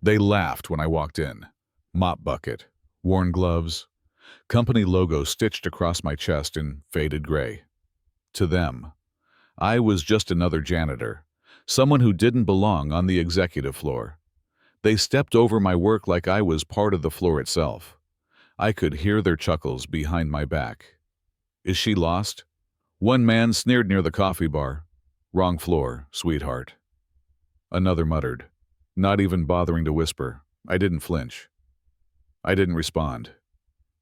They laughed when I walked in. Mop bucket, worn gloves, company logo stitched across my chest in faded gray. To them, I was just another janitor, someone who didn't belong on the executive floor. They stepped over my work like I was part of the floor itself. I could hear their chuckles behind my back. Is she lost? One man sneered near the coffee bar. Wrong floor, sweetheart. Another muttered, not even bothering to whisper. I didn't flinch. I didn't respond.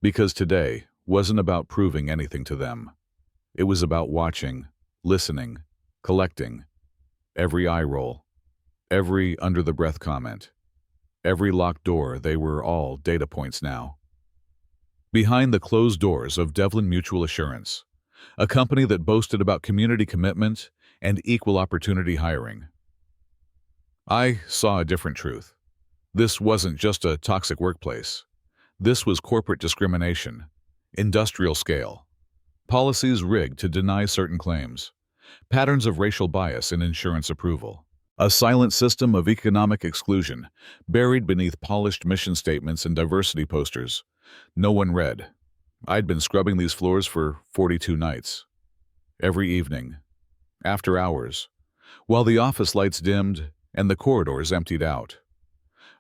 Because today wasn't about proving anything to them. It was about watching, listening, collecting. Every eye roll, every under-the-breath comment, every locked door, they were all data points now. Behind the closed doors of Devlin Mutual Assurance, a company that boasted about community commitment and equal opportunity hiring, I saw a different truth. This wasn't just a toxic workplace. This was corporate discrimination, industrial scale, policies rigged to deny certain claims, patterns of racial bias in insurance approval, a silent system of economic exclusion buried beneath polished mission statements and diversity posters no one read. I'd been scrubbing these floors for 42 nights. Every evening, after hours, while the office lights dimmed and the corridors emptied out.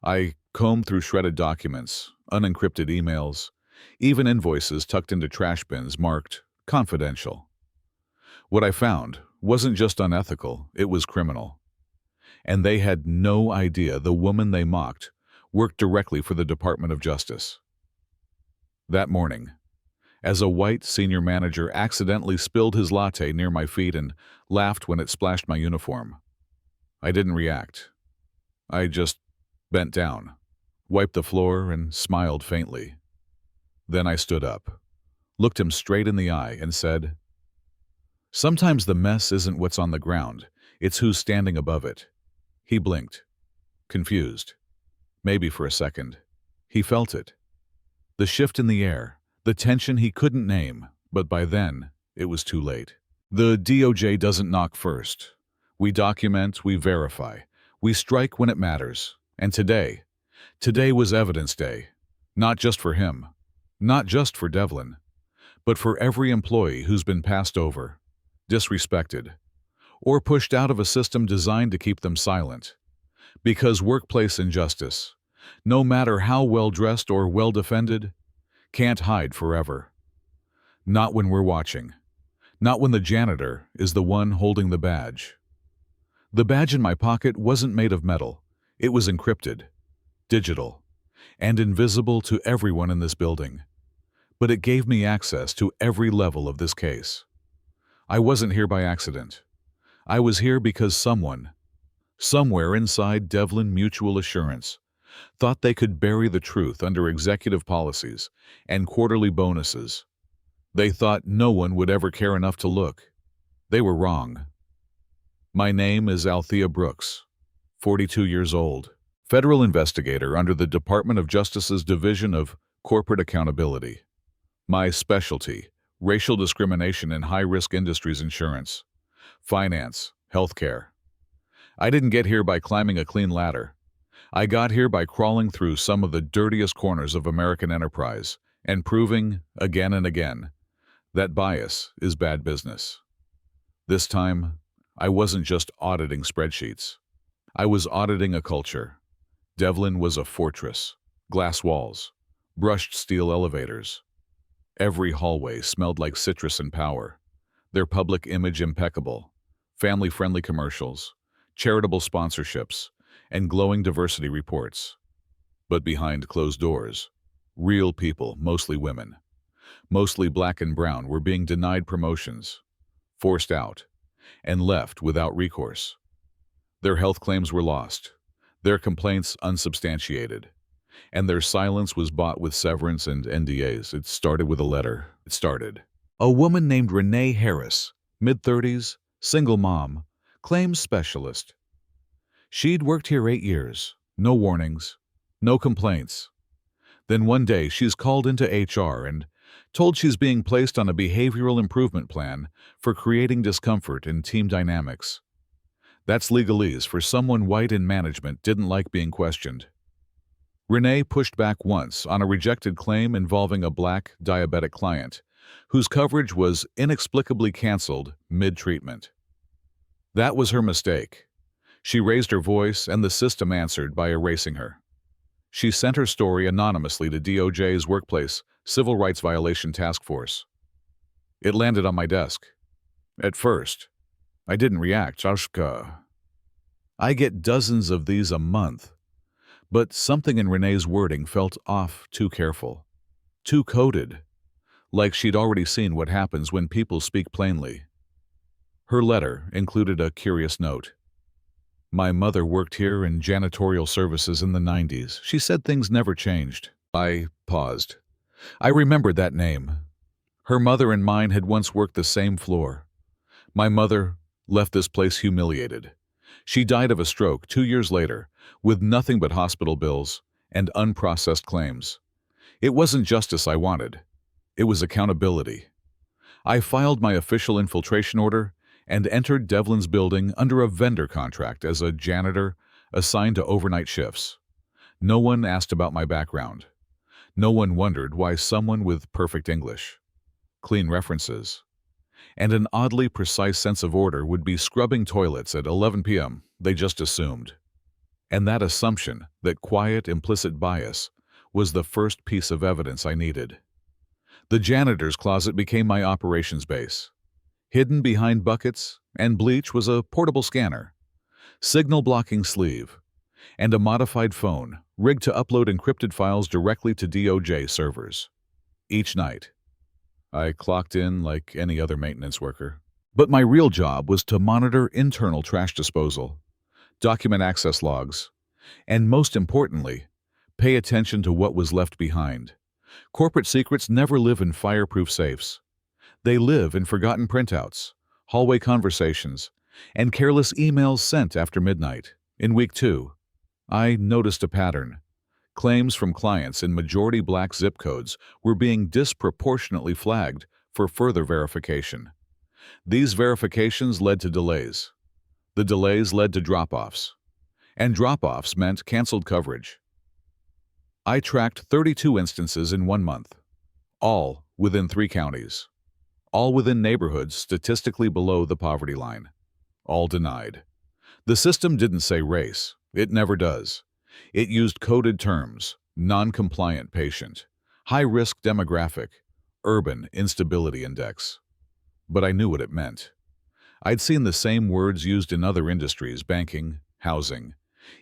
I combed through shredded documents, unencrypted emails, even invoices tucked into trash bins marked confidential. What I found wasn't just unethical, it was criminal. And they had no idea the woman they mocked worked directly for the Department of Justice. That morning, as a white senior manager accidentally spilled his latte near my feet and laughed when it splashed my uniform, I didn't react. I just bent down, wiped the floor, and smiled faintly. Then I stood up, looked him straight in the eye, and said, "Sometimes the mess isn't what's on the ground, it's who's standing above it." He blinked, confused. Maybe for a second. He felt it. The shift in the air, the tension he couldn't name, but by then, it was too late. The DOJ doesn't knock first. We document, we verify, we strike when it matters. And today was evidence day. Not just for him, not just for Devlin, but for every employee who's been passed over, disrespected, or pushed out of a system designed to keep them silent. Because workplace injustice, no matter how well-dressed or well-defended, can't hide forever. Not when we're watching. Not when the janitor is the one holding the badge. The badge in my pocket wasn't made of metal. It was encrypted, digital, and invisible to everyone in this building. But it gave me access to every level of this case. I wasn't here by accident. I was here because someone, somewhere inside Devlin Mutual Assurance, thought they could bury the truth under executive policies and quarterly bonuses. They thought no one would ever care enough to look. They were wrong. My name is Althea Brooks, 42 years old, federal investigator under the Department of Justice's Division of Corporate Accountability. My specialty, racial discrimination in high-risk industries insurance, finance, healthcare. I didn't get here by climbing a clean ladder. I got here by crawling through some of the dirtiest corners of American enterprise and proving, again and again, that bias is bad business. This time, I wasn't just auditing spreadsheets. I was auditing a culture. Devlin was a fortress, glass walls, brushed steel elevators. Every hallway smelled like citrus and power. Their public image impeccable, family-friendly commercials, charitable sponsorships, and glowing diversity reports. But behind closed doors, real people, mostly women, mostly black and brown, were being denied promotions, forced out, and left without recourse. Their health claims were lost, their complaints unsubstantiated, and their silence was bought with severance and NDAs. It started with a letter. A woman named Renee Harris, mid-30s, single mom, claims specialist. She'd worked here 8 years, no warnings, no complaints. Then one day she's called into HR and told she's being placed on a behavioral improvement plan for creating discomfort in team dynamics. That's legalese for someone white in management didn't like being questioned. Renee pushed back once on a rejected claim involving a black diabetic client, whose coverage was inexplicably canceled mid-treatment. That was her mistake. She raised her voice, and the system answered by erasing her. She sent her story anonymously to DOJ's Workplace Civil Rights Violation Task Force. It landed on my desk. At first, I didn't react. I get dozens of these a month. But something in Renee's wording felt off, too careful, too coded, like she'd already seen what happens when people speak plainly. Her letter included a curious note. My mother worked here in janitorial services in the 90s. She said things never changed. I paused. I remembered that name. Her mother and mine had once worked the same floor. My mother left this place humiliated. She died of a stroke 2 years later, with nothing but hospital bills and unprocessed claims. It wasn't justice I wanted. It was accountability. I filed my official infiltration order and entered Devlin's building under a vendor contract as a janitor assigned to overnight shifts. No one asked about my background. No one wondered why someone with perfect English, clean references, and an oddly precise sense of order would be scrubbing toilets at 11 p.m. They just assumed. And that assumption, that quiet, implicit bias, was the first piece of evidence I needed. The janitor's closet became my operations base. Hidden behind buckets and bleach was a portable scanner, signal-blocking sleeve, and a modified phone rigged to upload encrypted files directly to DOJ servers. Each night, I clocked in like any other maintenance worker. But my real job was to monitor internal trash disposal, document access logs, and most importantly, pay attention to what was left behind. Corporate secrets never live in fireproof safes. They live in forgotten printouts, hallway conversations, and careless emails sent after midnight. In week 2, I noticed a pattern. Claims from clients in majority black zip codes were being disproportionately flagged for further verification. These verifications led to delays. The delays led to drop-offs. And drop-offs meant canceled coverage. I tracked 32 instances in 1 month, all within 3 counties, all within neighborhoods statistically below the poverty line, all denied. The system didn't say race. It never does. It used coded terms: non-compliant patient, high-risk demographic, urban instability index. But I knew what it meant. I'd seen the same words used in other industries: banking, housing,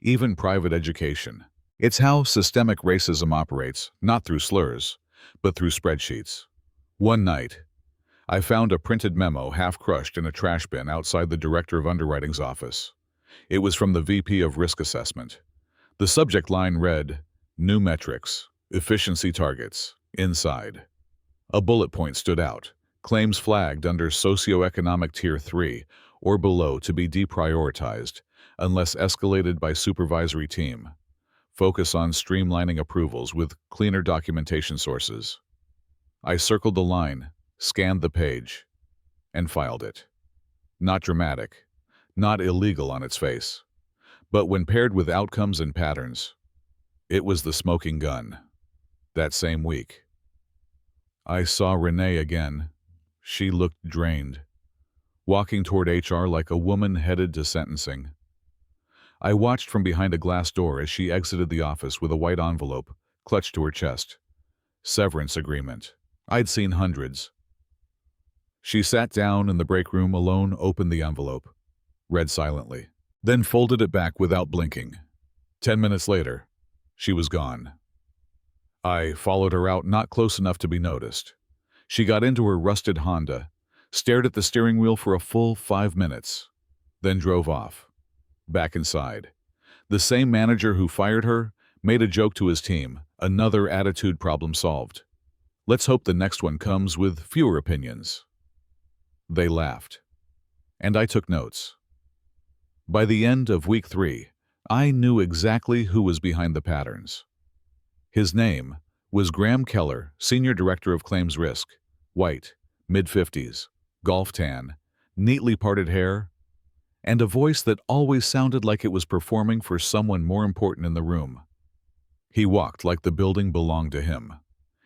even private education. It's how systemic racism operates, not through slurs, but through spreadsheets. One night, I found a printed memo half-crushed in a trash bin outside the Director of Underwriting's office. It was from the VP of Risk Assessment. The subject line read, "New metrics, efficiency targets, inside." A bullet point stood out: claims flagged under socioeconomic Tier 3 or below to be deprioritized unless escalated by supervisory team. Focus on streamlining approvals with cleaner documentation sources. I circled the line, scanned the page, and filed it. Not dramatic, not illegal on its face, but when paired with outcomes and patterns, it was the smoking gun. That same week, I saw Renee again. She looked drained, walking toward HR like a woman headed to sentencing. I watched from behind a glass door as she exited the office with a white envelope clutched to her chest. Severance agreement. I'd seen hundreds. She sat down in the break room alone, opened the envelope, read silently, then folded it back without blinking. 10 minutes later, she was gone. I followed her out, not close enough to be noticed. She got into her rusted Honda, stared at the steering wheel for a full 5 minutes, then drove off. Back inside, the same manager who fired her made a joke to his team. Another attitude problem solved. Let's hope the next one comes with fewer opinions. They laughed, and I took notes. By the end of week 3, I knew exactly who was behind the patterns. His name was Graham Keller, Senior Director of Claims Risk, white, mid-50s, golf tan, neatly parted hair, and a voice that always sounded like it was performing for someone more important in the room. He walked like the building belonged to him.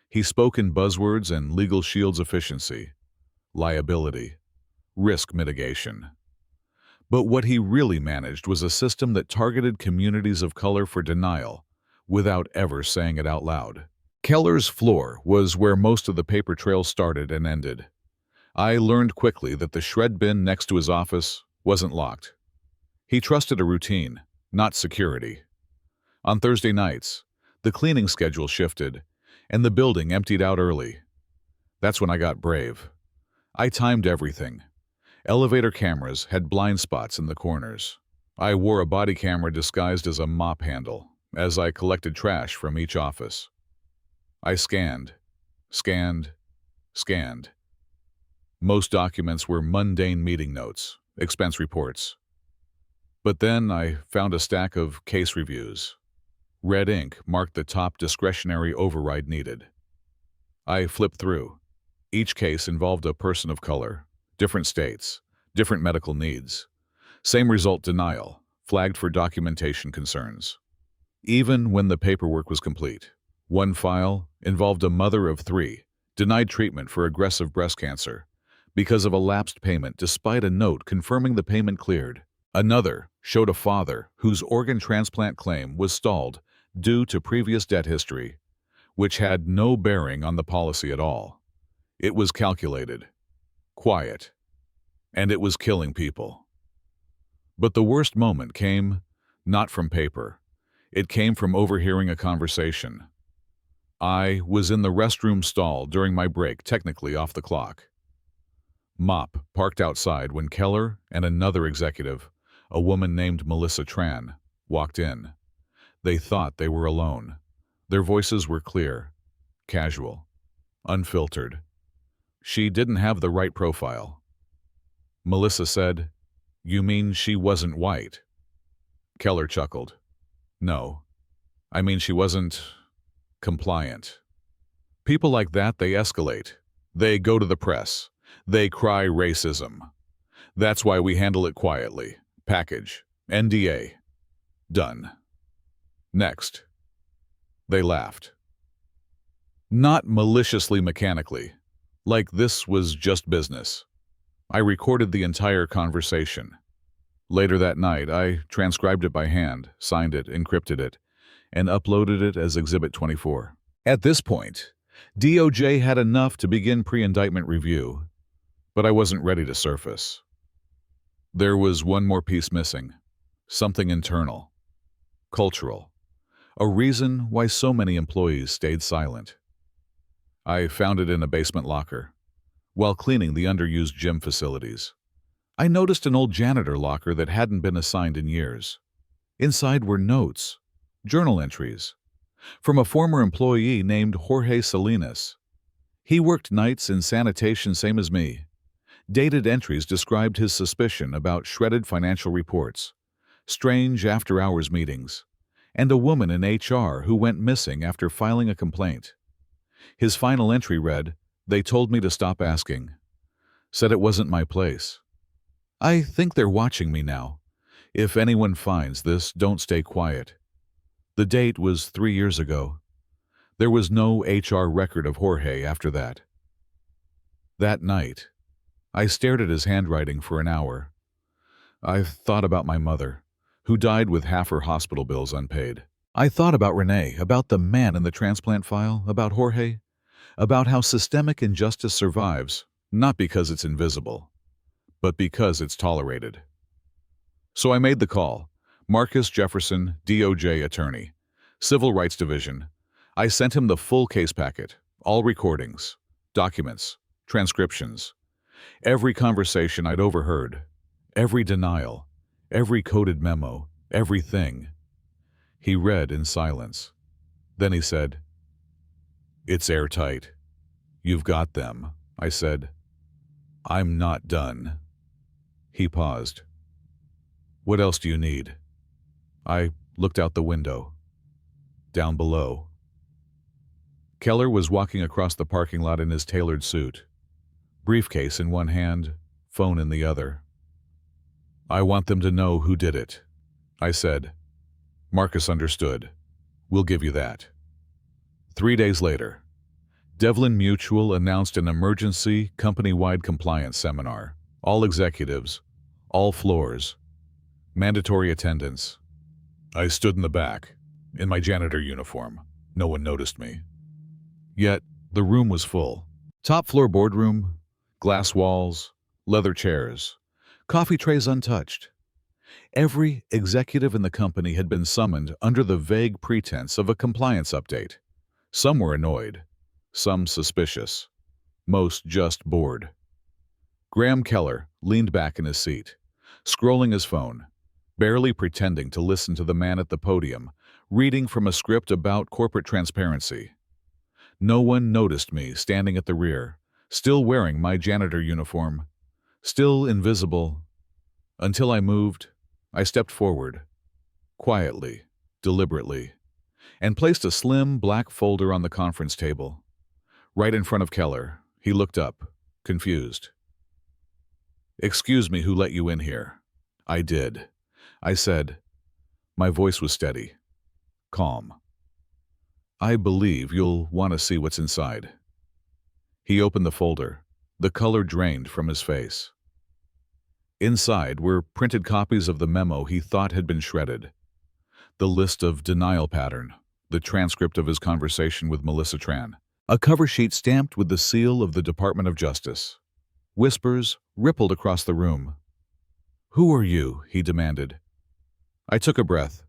He spoke in buzzwords and legal shields: efficiency, liability, risk mitigation. But what he really managed was a system that targeted communities of color for denial without ever saying it out loud. Keller's floor was where most of the paper trail started and ended. I learned quickly that the shred bin next to his office wasn't locked. He trusted a routine, not security. On Thursday nights, the cleaning schedule shifted, and the building emptied out early. That's when I got brave. I timed everything. Elevator cameras had blind spots in the corners. I wore a body camera disguised as a mop handle as I collected trash from each office. I scanned, scanned, scanned. Most documents were mundane meeting notes, expense reports. But then I found a stack of case reviews. Red ink marked the top discretionary override needed. I flipped through. Each case involved a person of color, different states, different medical needs. Same result: denial, flagged for documentation concerns. Even when the paperwork was complete, one file involved a mother of 3, denied treatment for aggressive breast cancer because of a lapsed payment despite a note confirming the payment cleared. Another showed a father whose organ transplant claim was stalled due to previous debt history, which had no bearing on the policy at all. It was calculated, quiet, and it was killing people. But the worst moment came not from paper. It came from overhearing a conversation. I was in the restroom stall during my break, technically off the clock. Mop parked outside when Keller and another executive, a woman named Melissa Tran, walked in. They thought they were alone. Their voices were clear, casual, unfiltered. She didn't have the right profile. Melissa said, "You mean she wasn't white?" Keller chuckled. "No, I mean she wasn't compliant." People like that, they escalate. They go to the press. They cry racism. That's why we handle it quietly. Package. NDA. Done. Next. They laughed. Not maliciously, mechanically. Like this was just business. I recorded the entire conversation. Later that night, I transcribed it by hand, signed it, encrypted it, and uploaded it as Exhibit 24. At this point, DOJ had enough to begin pre-indictment review, but I wasn't ready to surface. There was one more piece missing, something internal, cultural, a reason why so many employees stayed silent. I found it in a basement locker, while cleaning the underused gym facilities. I noticed an old janitor locker that hadn't been assigned in years. Inside were notes, journal entries, from a former employee named Jorge Salinas. He worked nights in sanitation, same as me. Dated entries described his suspicion about shredded financial reports, strange after-hours meetings, and a woman in HR who went missing after filing a complaint. His final entry read, "They told me to stop asking. Said it wasn't my place. I think they're watching me now. If anyone finds this, don't stay quiet." The date was 3 years ago. There was no HR record of Jorge after that. That night, I stared at his handwriting for an hour. I thought about my mother, who died with half her hospital bills unpaid. I thought about Renee, about the man in the transplant file, about Jorge, about how systemic injustice survives, not because it's invisible, but because it's tolerated. So I made the call. Marcus Jefferson, DOJ attorney, Civil Rights Division. I sent him the full case packet, all recordings, documents, transcriptions, every conversation I'd overheard, every denial, every coded memo, everything. He read in silence. Then he said, "It's airtight. You've got them," I said. "I'm not done." He paused. "What else do you need?" I looked out the window. Down below, Keller was walking across the parking lot in his tailored suit, briefcase in one hand, phone in the other. "I want them to know who did it," I said. Marcus understood. We'll give you that. 3 days later, Devlin Mutual announced an emergency company-wide compliance seminar. All executives, all floors, mandatory attendance. I stood in the back, in my janitor uniform. No one noticed me. Yet, the room was full. Top floor boardroom, glass walls, leather chairs, coffee trays untouched. Every executive in the company had been summoned under the vague pretense of a compliance update. Some were annoyed, some suspicious, most just bored. Graham Keller leaned back in his seat, scrolling his phone, barely pretending to listen to the man at the podium, reading from a script about corporate transparency. No one noticed me standing at the rear, still wearing my janitor uniform, still invisible. Until I moved, I stepped forward, quietly, deliberately, and placed a slim black folder on the conference table. Right in front of Keller, he looked up, confused. "Excuse me, who let you in here?" "I did," I said. My voice was steady, calm. "I believe you'll want to see what's inside." He opened the folder. The color drained from his face. Inside were printed copies of the memo he thought had been shredded. The list of denial pattern, the transcript of his conversation with Melissa Tran, a cover sheet stamped with the seal of the Department of Justice. Whispers rippled across the room. "Who are you?" he demanded. I took a breath.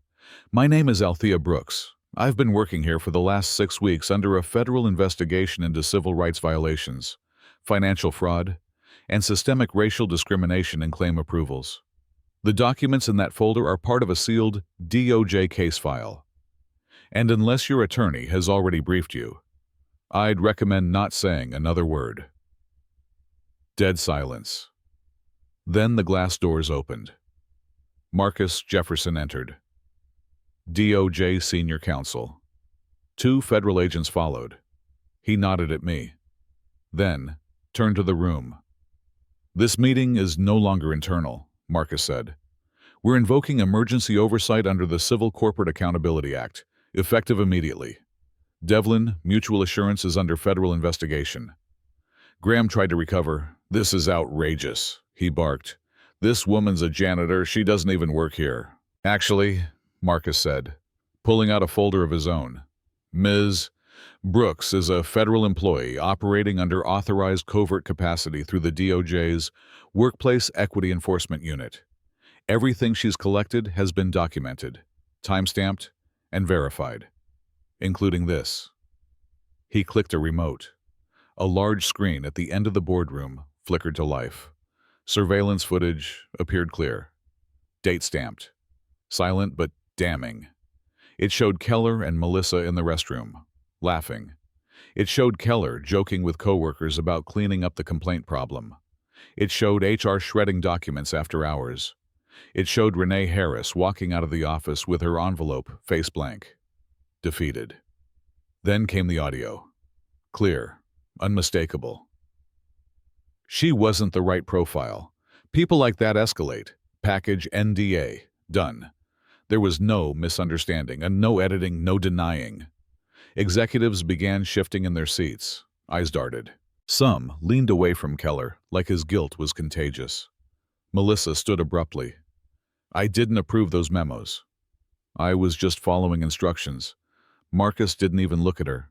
"My name is Althea Brooks. I've been working here for the last 6 weeks under a federal investigation into civil rights violations, financial fraud, and systemic racial discrimination in claim approvals. The documents in that folder are part of a sealed DOJ case file. And unless your attorney has already briefed you, I'd recommend not saying another word." Dead silence. Then the glass doors opened. Marcus Jefferson entered. DOJ Senior Counsel. 2 federal agents followed. He nodded at me. Then, turned to the room. "This meeting is no longer internal," Marcus said. "We're invoking emergency oversight under the Civil Corporate Accountability Act, effective immediately. Devlin Mutual Assurance is under federal investigation." Graham tried to recover. "This is outrageous," he barked. "This woman's a janitor. She doesn't even work here." "Actually," Marcus said, pulling out a folder of his own, "Ms. Brooks is a federal employee operating under authorized covert capacity through the DOJ's Workplace Equity Enforcement Unit. Everything she's collected has been documented, time-stamped, and verified, including this." He clicked a remote. A large screen at the end of the boardroom flickered to life. Surveillance footage appeared clear. Date stamped. Silent but damning. It showed Keller and Melissa in the restroom, laughing. It showed Keller joking with coworkers about cleaning up the complaint problem. It showed HR shredding documents after hours. It showed Renee Harris walking out of the office with her envelope face blank. Defeated. Then came the audio. Clear. Unmistakable. "She wasn't the right profile. People like that escalate. Package NDA. Done." There was no misunderstanding, and no editing, no denying. Executives began shifting in their seats. Eyes darted. Some leaned away from Keller, like his guilt was contagious. Melissa stood abruptly. "I didn't approve those memos. I was just following instructions." Marcus didn't even look at her.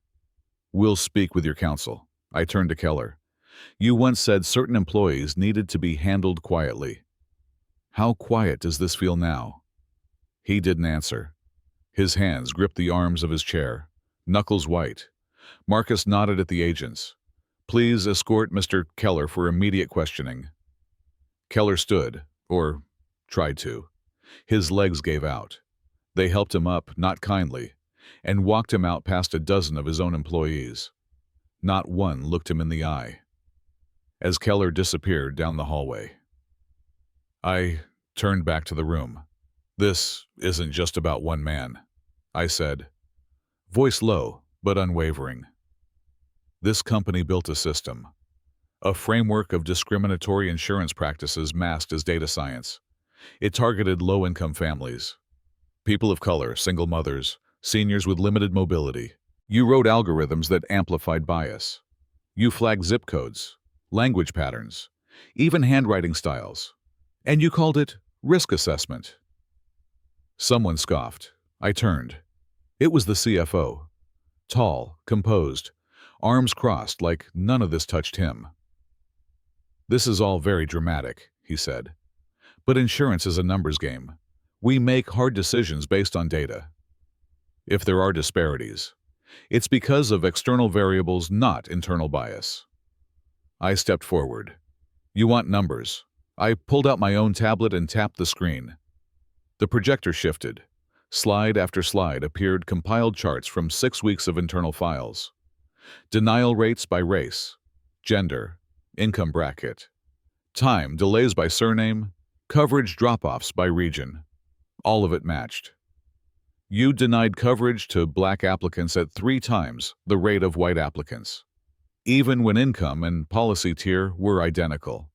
"We'll speak with your counsel." I turned to Keller. "You once said certain employees needed to be handled quietly. How quiet does this feel now?" He didn't answer. His hands gripped the arms of his chair, knuckles white. Marcus nodded at the agents. "Please escort Mr. Keller for immediate questioning." Keller stood, or tried to. His legs gave out. They helped him up, not kindly, and walked him out past a dozen of his own employees. Not one looked him in the eye. As Keller disappeared down the hallway, I turned back to the room. "This isn't just about one man," I said, voice low but unwavering. "This company built a system, a framework of discriminatory insurance practices masked as data science. It targeted low-income families, people of color, single mothers, seniors with limited mobility. You wrote algorithms that amplified bias. You flagged zip codes, language patterns, even handwriting styles. And you called it risk assessment. Someone scoffed. I turned. It was the CFO. Tall, composed, arms crossed like none of this touched him. "This is all very dramatic," he said. "But insurance is a numbers game. We make hard decisions based on data. If there are disparities, it's because of external variables, not internal bias." I stepped forward. "You want numbers?" I pulled out my own tablet and tapped the screen. The projector shifted. Slide after slide appeared compiled charts from 6 weeks of internal files. Denial rates by race, gender, income bracket, time, delays by surname, coverage drop-offs by region. All of it matched. You denied coverage to black applicants at 3 times the rate of white applicants, even when income and policy tier were identical.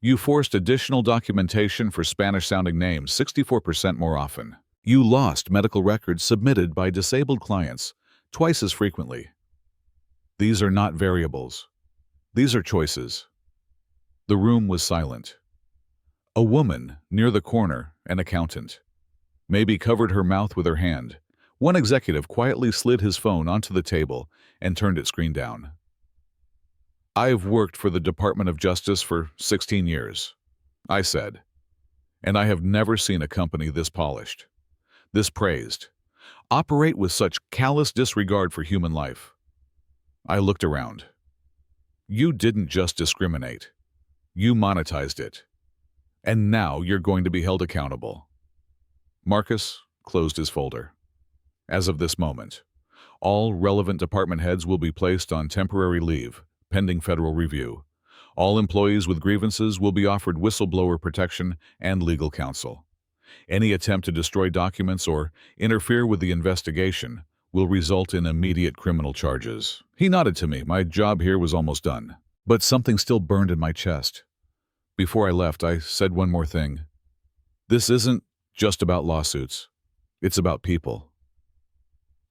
You forced additional documentation for Spanish-sounding names 64% more often. You lost medical records submitted by disabled clients twice as frequently. These are not variables. These are choices. The room was silent. A woman near the corner, an accountant, maybe covered her mouth with her hand. One executive quietly slid his phone onto the table and turned its screen down. "I've worked for the Department of Justice for 16 years, I said, "and I have never seen a company this polished, this praised, operate with such callous disregard for human life." I looked around. You didn't just discriminate. You monetized it. And now you're going to be held accountable. Marcus closed his folder. As of this moment, all relevant department heads will be placed on temporary leave, pending federal review. All employees with grievances will be offered whistleblower protection and legal counsel. Any attempt to destroy documents or interfere with the investigation will result in immediate criminal charges. He nodded to me. My job here was almost done. But something still burned in my chest. Before I left, I said one more thing. This isn't just about lawsuits. It's about people.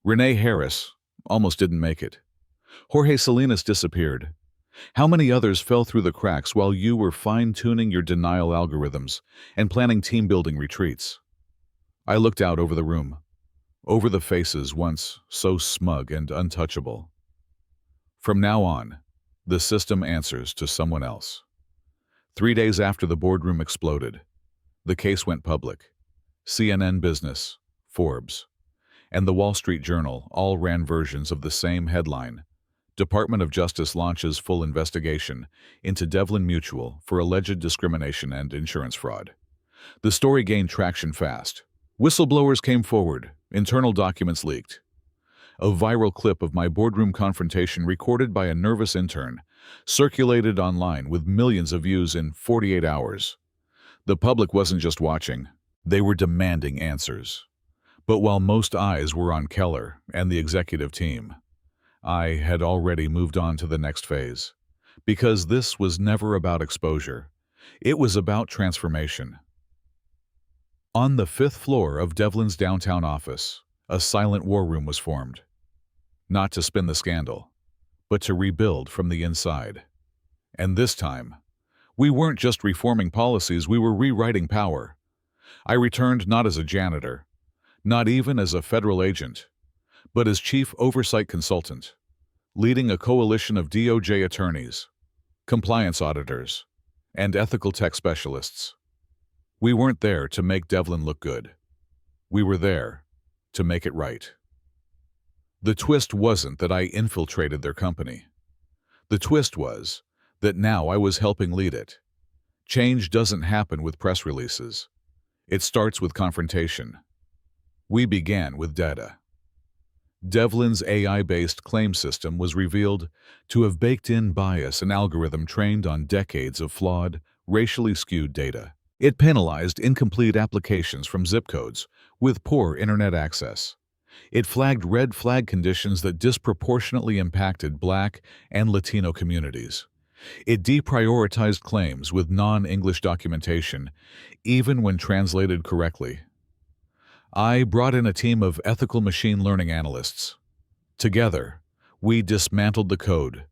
Renee Harris almost didn't make it. Jorge Salinas disappeared. How many others fell through the cracks while you were fine-tuning your denial algorithms and planning team-building retreats? I looked out over the room, over the faces once so smug and untouchable. From now on, the system answers to someone else. 3 days after the boardroom exploded, the case went public. CNN Business, Forbes, and the Wall Street Journal all ran versions of the same headline: Department of Justice launches full investigation into Devlin Mutual for alleged discrimination and insurance fraud. The story gained traction fast. Whistleblowers came forward, internal documents leaked. A viral clip of my boardroom confrontation recorded by a nervous intern circulated online with millions of views in 48 hours. The public wasn't just watching, they were demanding answers. But while most eyes were on Keller and the executive team, I had already moved on to the next phase. Because this was never about exposure. It was about transformation. On the 5th floor of Devlin's downtown office, a silent war room was formed. Not to spin the scandal, but to rebuild from the inside. And this time, we weren't just reforming policies, we were rewriting power. I returned not as a janitor, not even as a federal agent, but as chief oversight consultant, leading a coalition of DOJ attorneys, compliance auditors, and ethical tech specialists. We weren't there to make Devlin look good. We were there to make it right. The twist wasn't that I infiltrated their company. The twist was that now I was helping lead it. Change doesn't happen with press releases. It starts with confrontation. We began with data. Devlin's AI-based claim system was revealed to have baked-in bias, an algorithm trained on decades of flawed, racially skewed data. It penalized incomplete applications from zip codes with poor internet access. It flagged red flag conditions that disproportionately impacted Black and Latino communities. It deprioritized claims with non-English documentation, even when translated correctly. I brought in a team of ethical machine learning analysts. Together, we dismantled the code,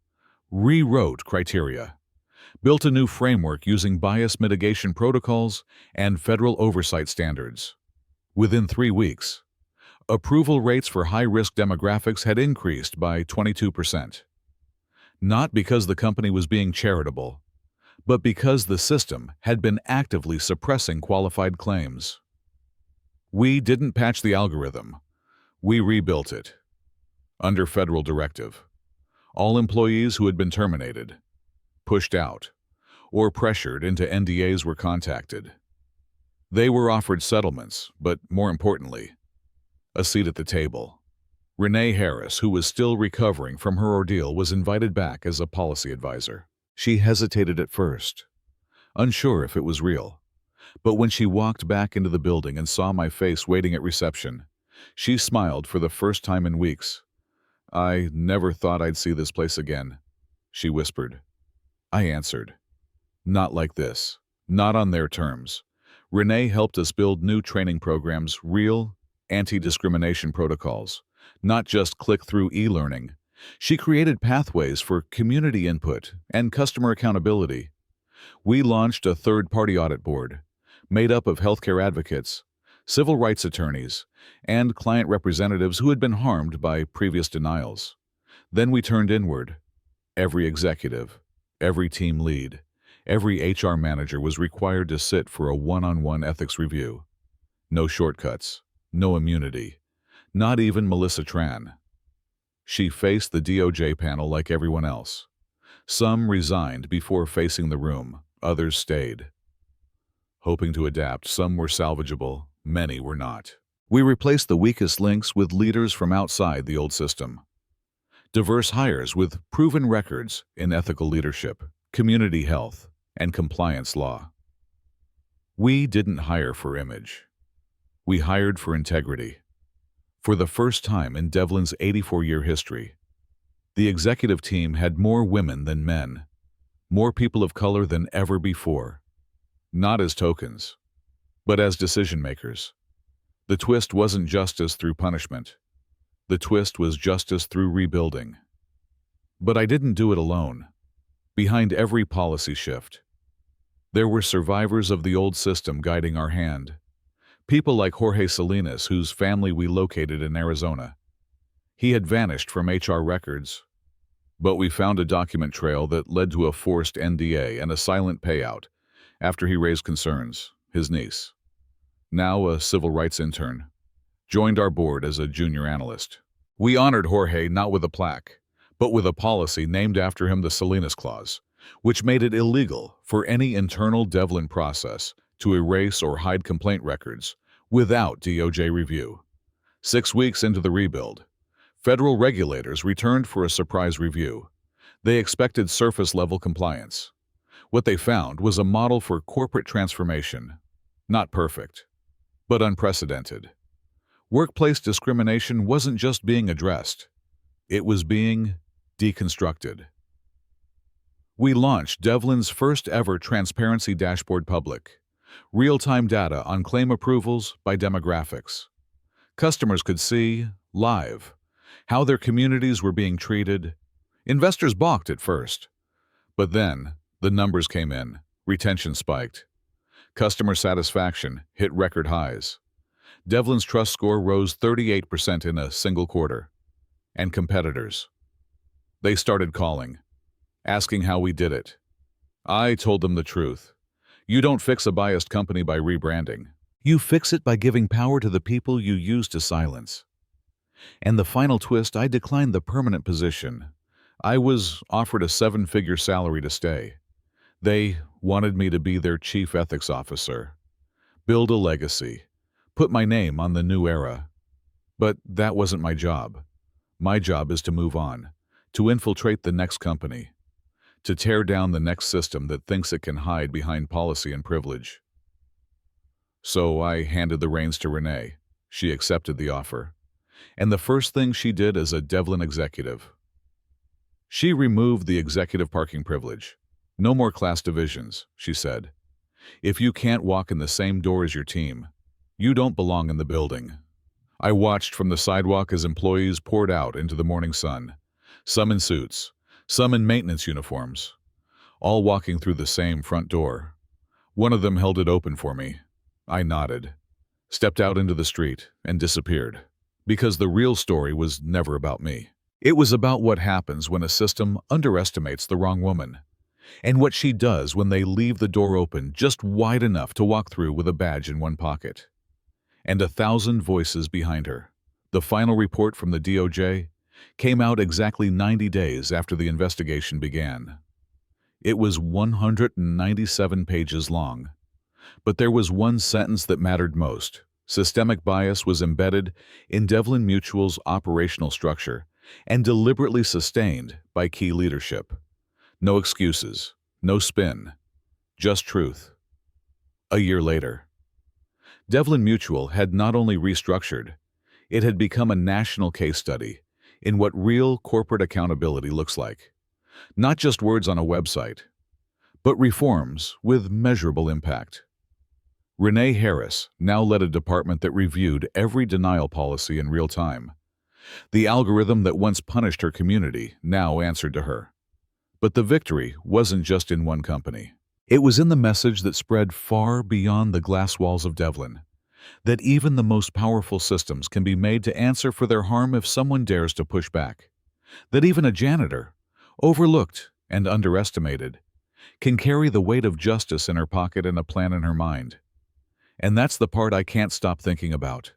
rewrote criteria, built a new framework using bias mitigation protocols and federal oversight standards. Within 3 weeks, approval rates for high-risk demographics had increased by 22%. Not because the company was being charitable, but because the system had been actively suppressing qualified claims. We didn't patch the algorithm. We rebuilt it. Under federal directive, all employees who had been terminated, pushed out, or pressured into NDAs were contacted. They were offered settlements, but more importantly, a seat at the table. Renee Harris, who was still recovering from her ordeal, was invited back as a policy advisor. She hesitated at first, unsure if it was real. But when she walked back into the building and saw my face waiting at reception, she smiled for the first time in weeks. "I never thought I'd see this place again," she whispered. I answered, "Not like this. Not on their terms." Renee helped us build new training programs, real anti-discrimination protocols, not just click-through e-learning. She created pathways for community input and customer accountability. We launched a third-party audit board, made up of healthcare advocates, civil rights attorneys, and client representatives who had been harmed by previous denials. Then we turned inward. Every executive, every team lead, every HR manager was required to sit for a one-on-one ethics review. No shortcuts, no immunity, not even Melissa Tran. She faced the DOJ panel like everyone else. Some resigned before facing the room, others stayed. Hoping to adapt, some were salvageable, many were not. We replaced the weakest links with leaders from outside the old system. Diverse hires with proven records in ethical leadership, community health, and compliance law. We didn't hire for image. We hired for integrity. For the first time in Devlin's 84-year history, the executive team had more women than men, more people of color than ever before. Not as tokens, but as decision-makers. The twist wasn't justice through punishment. The twist was justice through rebuilding. But I didn't do it alone. Behind every policy shift, there were survivors of the old system guiding our hand. People like Jorge Salinas, whose family we located in Arizona. He had vanished from HR records, but we found a document trail that led to a forced NDA and a silent payout after he raised concerns. His niece, now a civil rights intern, joined our board as a junior analyst. We honored Jorge not with a plaque, but with a policy named after him, the Salinas Clause, which made it illegal for any internal Devlin process to erase or hide complaint records without DOJ review. 6 weeks into the rebuild, federal regulators returned for a surprise review. They expected surface-level compliance. What they found was a model for corporate transformation. Not perfect, but unprecedented. Workplace discrimination wasn't just being addressed. It was being deconstructed. We launched Devlin's first-ever transparency dashboard public. Real-time data on claim approvals by demographics. Customers could see, live, how their communities were being treated. Investors balked at first. But then, the numbers came in. Retention spiked. Customer satisfaction hit record highs. Devlin's trust score rose 38% in a single quarter. And competitors. They started calling, asking how we did it. I told them the truth. You don't fix a biased company by rebranding. You fix it by giving power to the people you use to silence. And the final twist, I declined the permanent position. I was offered a 7-figure salary to stay. They wanted me to be their chief ethics officer, build a legacy, put my name on the new era. But that wasn't my job. My job is to move on, to infiltrate the next company, to tear down the next system that thinks it can hide behind policy and privilege. So I handed the reins to Renee. She accepted the offer. And the first thing she did as a Devlin executive, she removed the executive parking privilege. No more class divisions, she said. If you can't walk in the same door as your team, You don't belong in the building. I watched from the sidewalk as employees poured out into the morning sun, some in suits, some in maintenance uniforms, all walking through the same front door. One of them held it open for me. I nodded, stepped out into the street, and disappeared. Because the real story was never about me. It was about what happens when a system underestimates the wrong woman, and what she does when they leave the door open just wide enough to walk through with a badge in one pocket. And 1,000 voices behind her. The final report from the DOJ came out exactly 90 days after the investigation began. It was 197 pages long. But there was one sentence that mattered most. Systemic bias was embedded in Devlin Mutual's operational structure and deliberately sustained by key leadership. No excuses, no spin, just truth. A year later, Devlin Mutual had not only restructured, it had become a national case study in what real corporate accountability looks like. Not just words on a website, but reforms with measurable impact. Renee Harris now led a department that reviewed every denial policy in real time. The algorithm that once punished her community now answered to her. But the victory wasn't just in one company. It was in the message that spread far beyond the glass walls of Devlin, that even the most powerful systems can be made to answer for their harm if someone dares to push back. That even a janitor, overlooked and underestimated, can carry the weight of justice in her pocket and a plan in her mind. And that's the part I can't stop thinking about.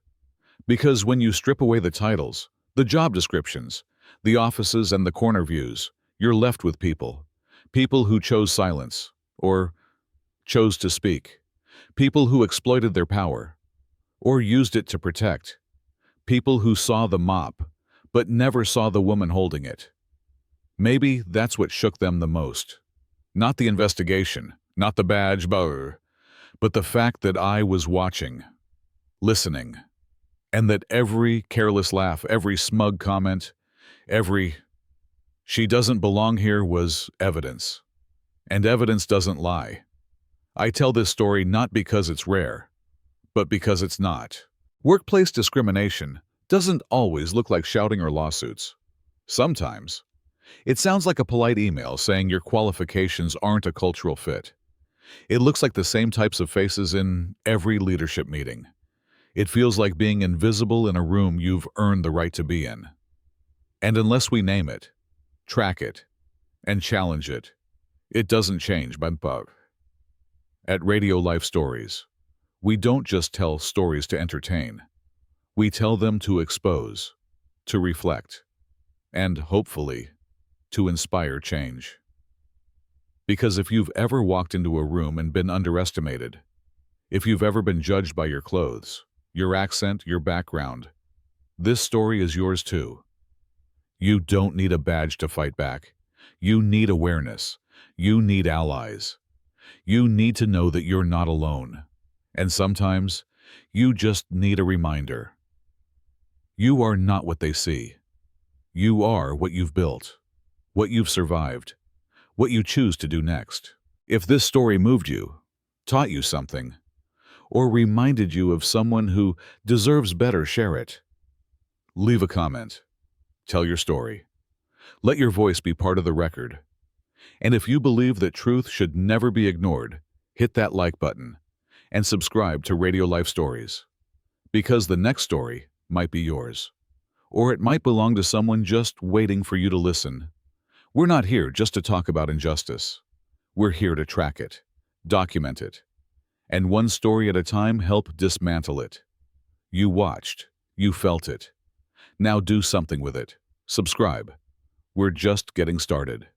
Because when you strip away the titles, the job descriptions, the offices and the corner views, you're left with people. People who chose silence, or chose to speak. People who exploited their power, or used it to protect. People who saw the mop, but never saw the woman holding it. Maybe that's what shook them the most. Not the investigation, not the badge, but the fact that I was watching, listening, and that every careless laugh, every smug comment, every "she doesn't belong here" was evidence. And evidence doesn't lie. I tell this story not because it's rare, but because it's not. Workplace discrimination doesn't always look like shouting or lawsuits. Sometimes, it sounds like a polite email saying your qualifications aren't a cultural fit. It looks like the same types of faces in every leadership meeting. It feels like being invisible in a room you've earned the right to be in. And unless we name it, track it, and challenge it, it doesn't change. At Radio Life Stories, we don't just tell stories to entertain. We tell them to expose, to reflect, and hopefully, to inspire change. Because if you've ever walked into a room and been underestimated, if you've ever been judged by your clothes, your accent, your background, this story is yours too. You don't need a badge to fight back. You need awareness. You need allies. You need to know that you're not alone. And sometimes, you just need a reminder. You are not what they see. You are what you've built, what you've survived, what you choose to do next. If this story moved you, taught you something, or reminded you of someone who deserves better, share it. Leave a comment. Tell your story. Let your voice be part of the record. And if you believe that truth should never be ignored, hit that like button and subscribe to Radio Life Stories. Because the next story might be yours, or it might belong to someone just waiting for you to listen. We're not here just to talk about injustice. We're here to track it, document it, and one story at a time help dismantle it. You watched, you felt it. Now do something with it. Subscribe. We're just getting started.